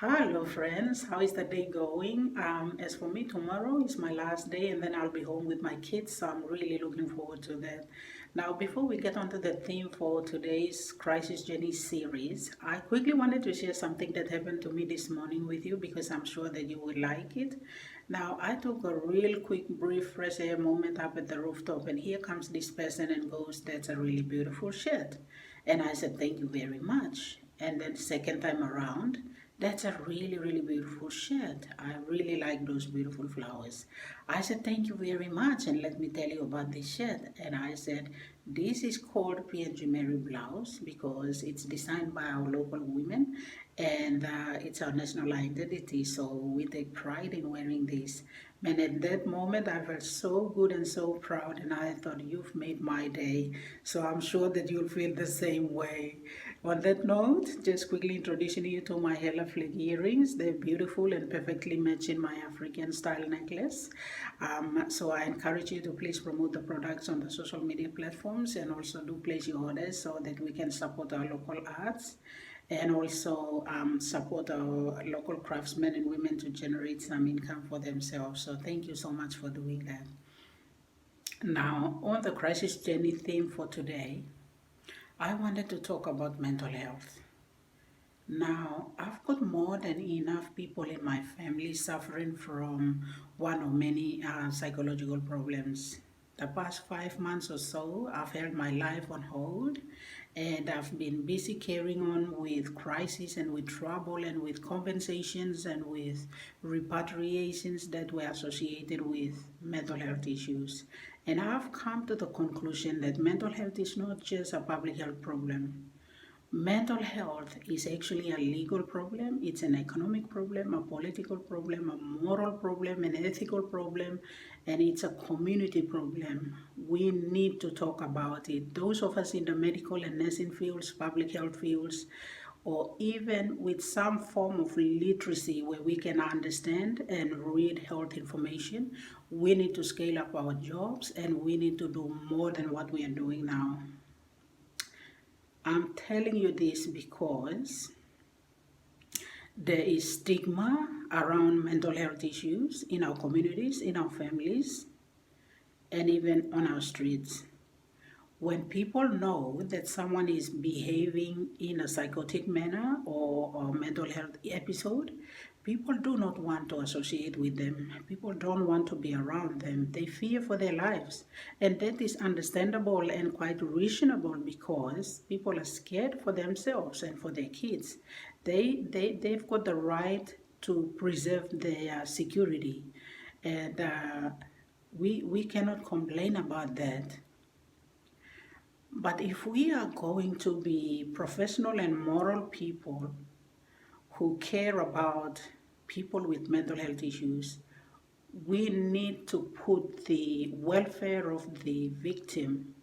Hello friends, how is the day going? As for me, tomorrow is my last day and then I'll be home with my kids, so I'm really looking forward to that. Now, before we get onto the theme for today's Crisis Journey series, I quickly wanted to share something that happened to me this morning with you because I'm sure that you will like it. Now, I took a real quick, brief fresh air moment up at the rooftop, and here comes this person and goes, "That's a really beautiful shirt." And I said, "Thank you very much." And then second time around, "That's a really, really beautiful shirt. I really like those beautiful flowers." I said, "Thank you very much. And let me tell you about this shirt." And I said, "This is called P&G Mary Blouse because it's designed by our local women and it's our national identity. So we take pride in wearing this." And at that moment, I felt so good and so proud. And I thought, "You've made my day." So I'm sure that you'll feel the same way. On that note, just quickly introducing you to my Hella Flag earrings. They're beautiful and perfectly matching my African style necklace. So I encourage you to please promote the products on the social media platforms and also do place your orders so that we can support our local arts and also support our local craftsmen and women to generate some income for themselves. So thank you so much for doing that. Now, on the crisis journey theme for today, I wanted to talk about mental health. Now, I've got more than enough people in my family suffering from one or many psychological problems. The past 5 months or so, I've held my life on hold and I've been busy carrying on with crises and with trouble and with compensations and with repatriations that were associated with mental health issues. And I've come to the conclusion that mental health is not just a public health problem. Mental health is actually a legal problem, it's an economic problem, a political problem, a moral problem, an ethical problem, and it's a community problem. We need to talk about it. Those of us in the medical and nursing fields, public health fields, or even with some form of literacy where we can understand and read health information, we need to scale up our jobs and we need to do more than what we are doing now. I'm telling you this because there is stigma around mental health issues in our communities, in our families, and even on our streets. When people know that someone is behaving in a psychotic manner or a mental health episode, people do not want to associate with them. People don't want to be around them. They fear for their lives. And that is understandable and quite reasonable because people are scared for themselves and for their kids. They've got the right to preserve their security. And we cannot complain about that. But if we are going to be professional and moral people who care about people with mental health issues, we need to put the welfare of the victim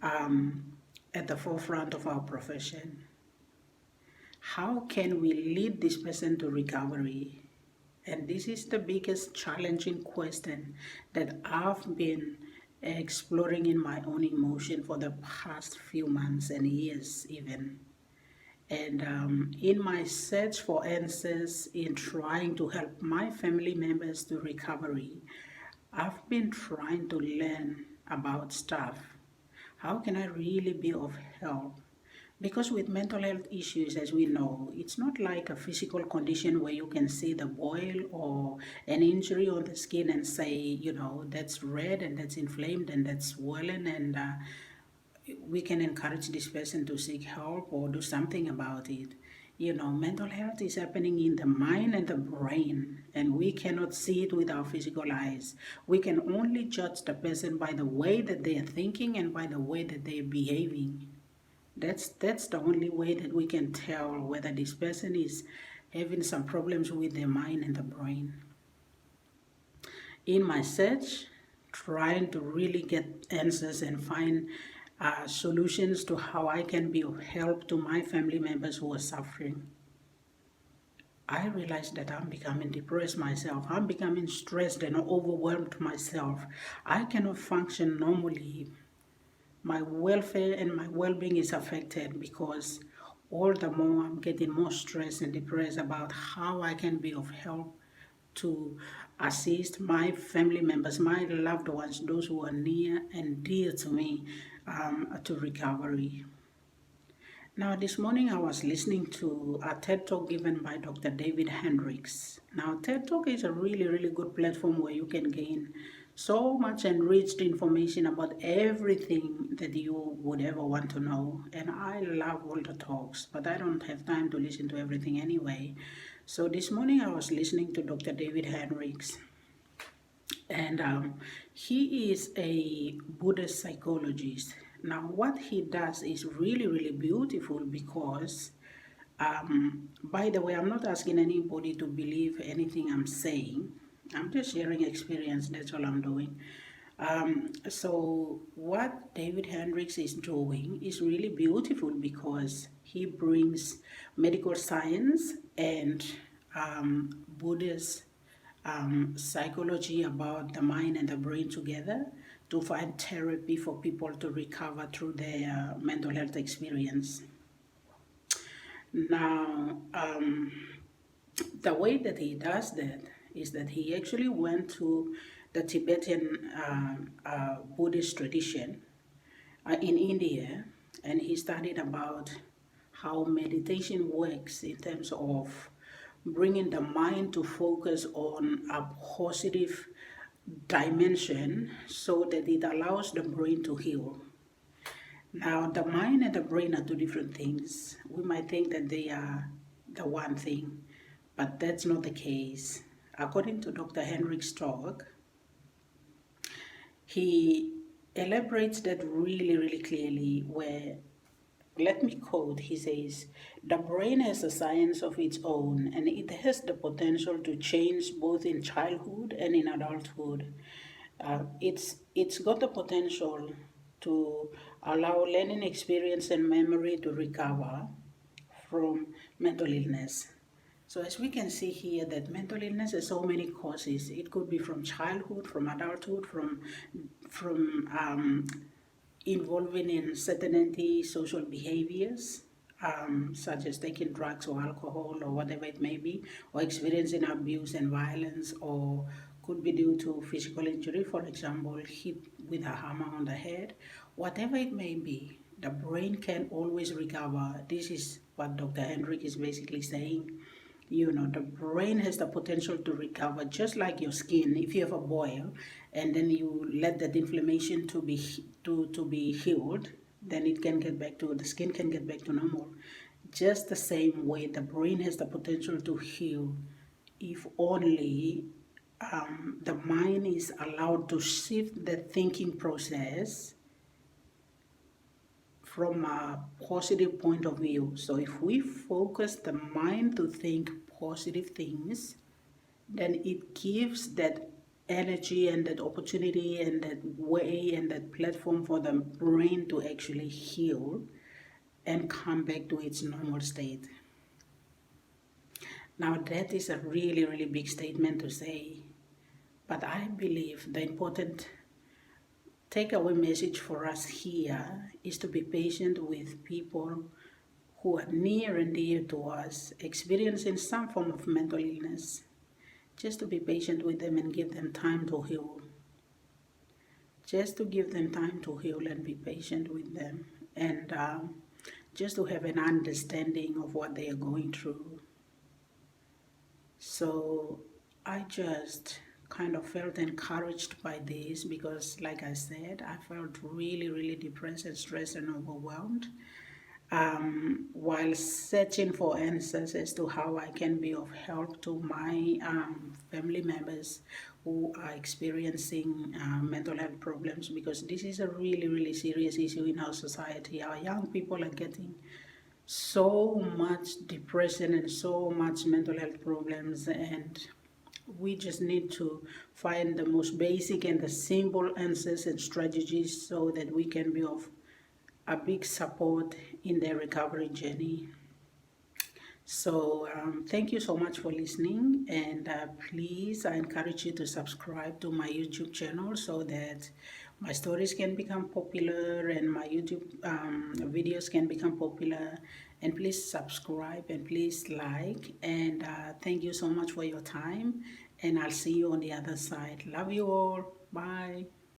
at the forefront of our profession. How can we lead this person to recovery? And this is the biggest challenging question that I've been exploring in my own emotion for the past few months and years even. And in my search for answers in trying to help my family members to recovery, I've been trying to learn about stuff. How can I really be of help? Because with mental health issues, as we know, it's not like a physical condition where you can see the boil or an injury on the skin and say, that's red and that's inflamed and that's swollen and we can encourage this person to seek help or do something about it. Mental health is happening in the mind and the brain, and we cannot see it with our physical eyes. We can only judge the person by the way that they are thinking and by the way that they are behaving. That's the only way that we can tell whether this person is having some problems with their mind and the brain. In my search, trying to really get answers and find solutions to how I can be of help to my family members who are suffering, I realized that I'm becoming depressed myself. I'm becoming stressed and overwhelmed myself. I cannot function normally. My welfare and my well-being is affected because all the more I'm getting more stressed and depressed about how I can be of help to assist my family members, my loved ones, those who are near and dear to me, to recovery. Now, this morning I was listening to a TED Talk given by Dr. David Hendricks. Now, TED Talk is a really, really good platform where you can gain so much enriched information about everything that you would ever want to know. And I love all the talks, but I don't have time to listen to everything anyway. So this morning I was listening to Dr. David Hendricks, and he is a Buddhist psychologist. Now, what he does is really, really beautiful because, by the way, I'm not asking anybody to believe anything I'm saying. I'm just sharing experience, that's all I'm doing. So what David Hendricks is doing is really beautiful because he brings medical science and Buddhist psychology about the mind and the brain together to find therapy for people to recover through their mental health experience. Now, the way that he does that is that he actually went to the Tibetan Buddhist tradition in India, and he studied about how meditation works in terms of bringing the mind to focus on a positive dimension so that it allows the brain to heal. Now, the mind and the brain are two different things. We might think that they are the one thing, but that's not the case. According to Dr. Hendricks' talk, he elaborates that really, really clearly where, let me quote, he says, "The brain has a science of its own and it has the potential to change both in childhood and in adulthood. It's got the potential to allow learning experience and memory to recover from mental illness." So as we can see here that mental illness has so many causes. It could be from childhood, from adulthood, from involving in certain anti-social behaviors, such as taking drugs or alcohol or whatever it may be, or experiencing abuse and violence, or could be due to physical injury, for example, hit with a hammer on the head. Whatever it may be, the brain can always recover. This is what Dr. Hendrick is basically saying. The brain has the potential to recover, just like your skin. If you have a boil and then you let that inflammation to be healed, then it can get back to, the skin can get back to normal. Just the same way, the brain has the potential to heal if only the mind is allowed to shift the thinking process from a positive point of view. So if we focus the mind to think positive things, then it gives that energy and that opportunity and that way and that platform for the brain to actually heal and come back to its normal state. Now that is a really, really big statement to say, but I believe the important takeaway message for us here is to be patient with people who are near and dear to us, experiencing some form of mental illness. Just to be patient with them and give them time to heal. Just to give them time to heal and be patient with them. And just to have an understanding of what they are going through. So I just kind of felt encouraged by this because, like I said, I felt really, really depressed and stressed and overwhelmed while searching for answers as to how I can be of help to my family members who are experiencing mental health problems, because this is a really, really serious issue in our society. Our young people are getting so much depression and so much mental health problems, and we just need to find the most basic and the simple answers and strategies so that we can be of a big support in their recovery journey. So thank you so much for listening, and please, I encourage you to subscribe to my YouTube channel so that my stories can become popular and my YouTube videos can become popular, and please subscribe and please like. And thank you so much for your time. And I'll see you on the other side. Love you all. Bye.